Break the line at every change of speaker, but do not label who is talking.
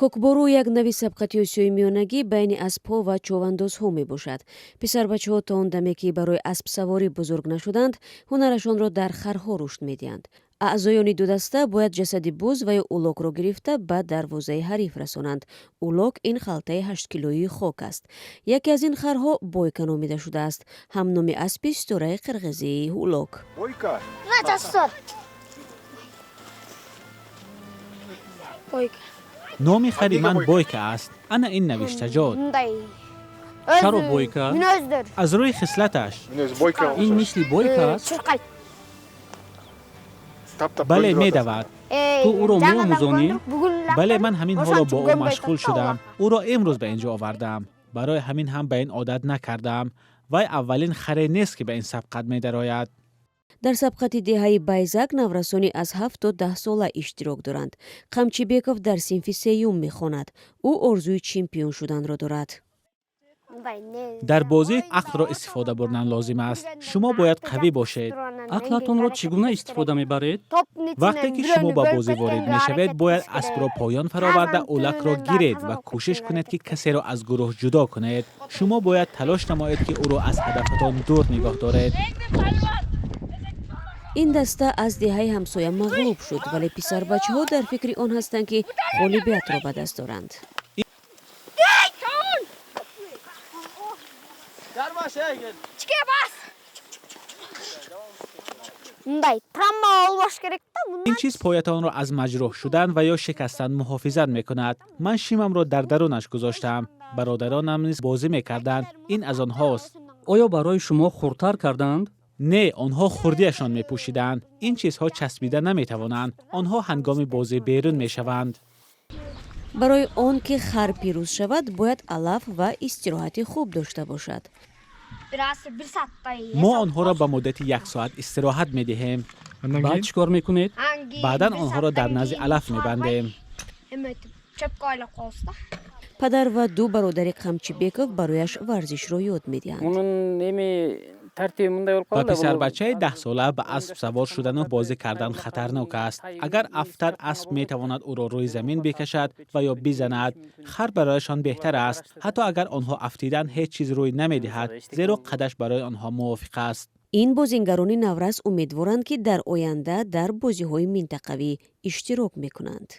кокбору як нави сабқати осиёи миёнагӣ байни аспҳо ва човандозҳо мебошад. Писарбачаҳо то он даме ки барои аспсаворӣ бузург нашуданд, ҳунарашонро дар харҳо рушд медиҳанд. аъзоёни ду даста бояд ҷасади буз ва ё улокро гирифта ба дарвозаи ҳариф расонанд. Улок ин халтаи 8 килоии хок аст. яке аз ин харҳо бойка номида шудааст. ҳамноми аспи ситораи қирғизии улок.
Бойка.
номи хари ман бойка аст. ана ин навиштаҷот.
чаро бойка?
аз рӯи хислаташ.
ин мисли бойка аст?
бале медавад.
ту ӯро меомӯзонӣ?
бале ман ҳамин ҳоло бо ӯ машғул шудам. ӯро имрӯз ба ин ҷо овардам. барои ҳамин ҳам ба ин одат накардам. вай аввалин харе нест ки ба ин сабқат медарояд.
дар сабқати деҳаи байзак наврасонӣ аз 7 то 10 сола иштирок доранд. қамчибеков дар синфи сеюм мехонад. ӯ орзуи чемпион шуданро дорад.
дар бозӣ ақлро истифода бурдан лозим аст. шумо бояд қавӣ бошед.
ақлатонро чӣ гуна истифода мебаред?
вақте ки шумо ба бозӣ ворид мешавед, бояд аспро поён фароварда улакро гиред ва кӯшиш кунед ки касеро аз гурӯҳ ҷудо кунед. шумо бояд талош намоед ки ӯро аз ҳадафатон дур нигоҳ доред.
ин даста аз деҳаи ҳамсоя мағлуб шуд, вале писарбачаҳо дар фикри он ҳастанд ки ғолибиятро ба даст доранд.
ин чиз поятонро аз маҷрӯҳ шудан ва ё шикастан муҳофизат мекунад. ман шимамро дар дарунаш гузоштам. бародаронам низ бозӣ мекарданд. ин аз онҳост.
оё барои шумо хурдтар карданд?
не, онҳо хурдиашон мепӯшиданд. ин чизҳо часпида наметавонанд. онҳо ҳангоми бозӣ берун мешаванд.
барои он ки хар пирӯз шавад, бояд алаф ва истироҳати хуб дошта бошад.
мо онҳоро ба муддати 1 соат истироҳат медиҳем.
баъд чӣ кор мекунед?
баъдан онҳоро дар назди алаф мебандем.
падар ва ду бародари қамчибеков барояш варзишро ёд медиҳанд.
ба писарбачаи 10 сола ба асп савор шудану бозӣ кардан хатарнок аст. агар афтар асп метавонад ӯро рӯи замин бикашад ва ё бизанад, хар барояшон беҳтар аст. ҳатто агар онҳо афтидан ҳеҷ чиз рӯй намедиҳад, зеро қадаш барои онҳо мувофиқ аст.
ин бозингарони наврас умедворанд ки дар оянда дар бозиҳои минтақавӣ иштирок мекунанд.